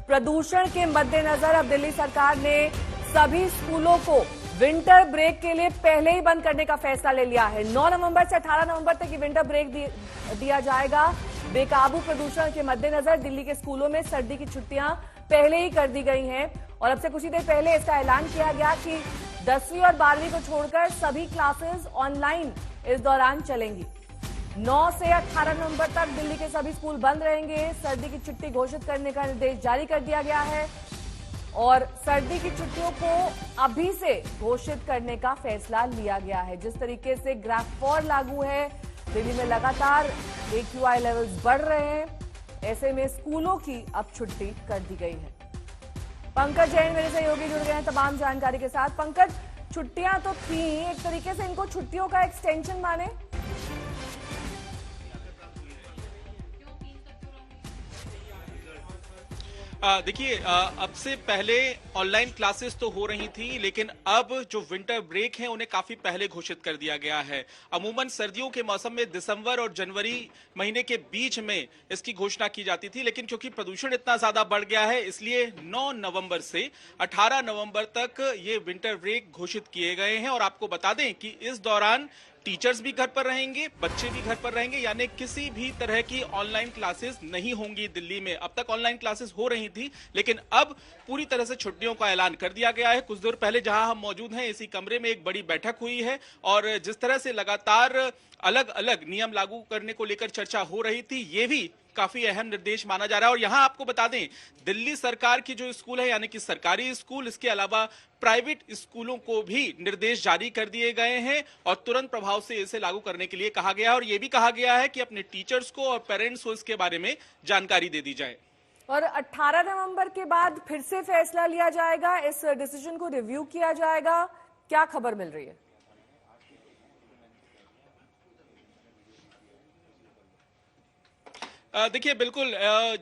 प्रदूषण के मद्देनजर अब दिल्ली सरकार ने सभी स्कूलों को विंटर ब्रेक के लिए पहले ही बंद करने का फैसला ले लिया है। 9 नवंबर से 18 नवंबर तक ये विंटर ब्रेक दिया जाएगा। बेकाबू प्रदूषण के मद्देनजर दिल्ली के स्कूलों में सर्दी की छुट्टियां पहले ही कर दी गई हैं और अब से कुछ ही देर पहले इसका ऐलान किया गया कि 10वीं और 12वीं को छोड़कर सभी क्लासेस ऑनलाइन इस दौरान चलेंगी। 9 से 18 नवंबर तक दिल्ली के सभी स्कूल बंद रहेंगे। सर्दी की छुट्टी घोषित करने का निर्देश जारी कर दिया गया है और सर्दी की छुट्टियों को अभी से घोषित करने का फैसला लिया गया है। जिस तरीके से ग्राफ 4 लागू है, दिल्ली में लगातार AQI लेवल्स बढ़ रहे हैं, ऐसे में स्कूलों की अब छुट्टी कर दी गई है। पंकज जैन मेरे सहयोगी जुड़ गए हैं तमाम जानकारी के साथ। पंकज, छुट्टियां तो थी, एक तरीके से इनको छुट्टियों का एक्सटेंशन माने? देखिए, अब से पहले ऑनलाइन क्लासेस तो हो रही थी, लेकिन अब जो विंटर ब्रेक है उन्हें काफी पहले घोषित कर दिया गया है। अमूमन सर्दियों के मौसम में दिसंबर और जनवरी महीने के बीच में इसकी घोषणा की जाती थी, लेकिन क्योंकि प्रदूषण इतना ज्यादा बढ़ गया है इसलिए 9 नवंबर से 18 नवंबर तक ये विंटर ब्रेक घोषित किए गए हैं। और आपको बता दें कि इस दौरान टीचर्स भी घर पर रहेंगे, बच्चे भी घर पर रहेंगे, यानी किसी भी तरह की ऑनलाइन क्लासेस नहीं होंगी दिल्ली में। अब तक ऑनलाइन क्लासेस हो रही थी, लेकिन अब पूरी तरह से छुट्टियों का ऐलान कर दिया गया है। कुछ देर पहले जहां हम मौजूद हैं, इसी कमरे में एक बड़ी बैठक हुई है और जिस तरह से लगातार अलग अलग नियम लागू करने को लेकर चर्चा हो रही थी, ये भी काफी अहम निर्देश माना जा रहा है। और यहां आपको बता दें, दिल्ली सरकार की जो स्कूल है, यानी कि सरकारी स्कूल, इसके अलावा प्राइवेट स्कूलों को भी निर्देश जारी कर दिए गए हैं और तुरंत प्रभाव से इसे लागू करने के लिए कहा गया है। और यह भी कहा गया है कि अपने टीचर्स को और पेरेंट्स को इसके बारे में जानकारी दे दी जाए। और 18 नवंबर के बाद फिर से फैसला लिया जाएगा, इस डिसीजन को रिव्यू किया जाएगा, क्या खबर मिल रही है? देखिए, बिल्कुल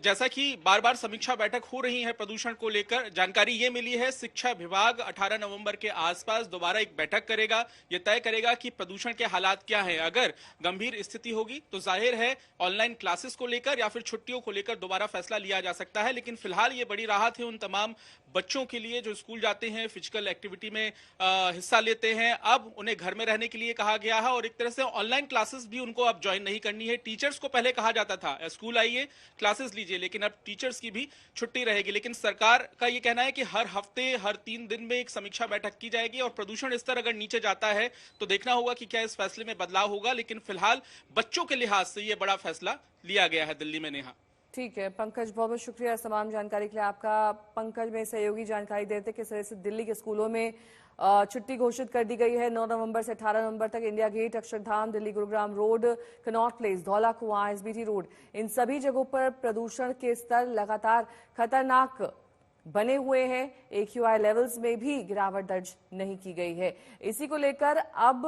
जैसा कि बार बार समीक्षा बैठक हो रही है प्रदूषण को लेकर, जानकारी ये मिली है शिक्षा विभाग 18 नवंबर के आसपास दोबारा एक बैठक करेगा। ये तय करेगा कि प्रदूषण के हालात क्या हैं। अगर गंभीर स्थिति होगी तो जाहिर है ऑनलाइन क्लासेस को लेकर या फिर छुट्टियों को लेकर दोबारा फैसला लिया जा सकता है। लेकिन फिलहाल ये बड़ी राहत है उन तमाम बच्चों के लिए जो स्कूल जाते हैं, फिजिकल एक्टिविटी में हिस्सा लेते हैं। अब उन्हें घर में रहने के लिए कहा गया है और एक तरह से ऑनलाइन क्लासेस भी उनको अब ज्वाइन नहीं करनी है। टीचर्स को पहले कहा जाता था स्कूल आइए, क्लासेस लीजिए, लेकिन अब टीचर्स की भी छुट्टी रहेगी। लेकिन सरकार का यह कहना है कि हर हफ्ते, हर 3 दिन में एक समीक्षा बैठक की जाएगी और प्रदूषण स्तर अगर नीचे जाता है तो देखना होगा कि क्या इस फैसले में बदलाव होगा। लेकिन फिलहाल बच्चों के लिहाज से यह बड़ा फैसला लिया गया है दिल्ली में। नेहा, ठीक है पंकज, बहुत बहुत शुक्रिया इस तमाम जानकारी के लिए आपका। पंकज में सहयोगी जानकारी देते किस तरह से दिल्ली के स्कूलों में छुट्टी घोषित कर दी गई है। 9 नवंबर से 18 नवंबर तक India Gate, Akshardham, Delhi Gurugram road, Connaught Place, Dhaula Kuan, SBT road, इन सभी जगहों पर प्रदूषण के स्तर लगातार खतरनाक बने हुए हैं। AQI लेवल्स में भी गिरावट दर्ज नहीं की गई है। इसी को लेकर अब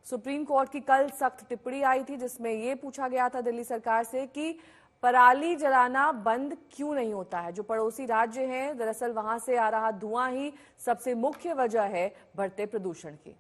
सुप्रीम कोर्ट की कल सख्त टिप्पणी आई थी, जिसमें यह पूछा गया था दिल्ली सरकार से कि पराली जलाना बंद क्यों नहीं होता है। जो पड़ोसी राज्य हैं, दरअसल वहां से आ रहा धुआं ही सबसे मुख्य वजह है बढ़ते प्रदूषण की।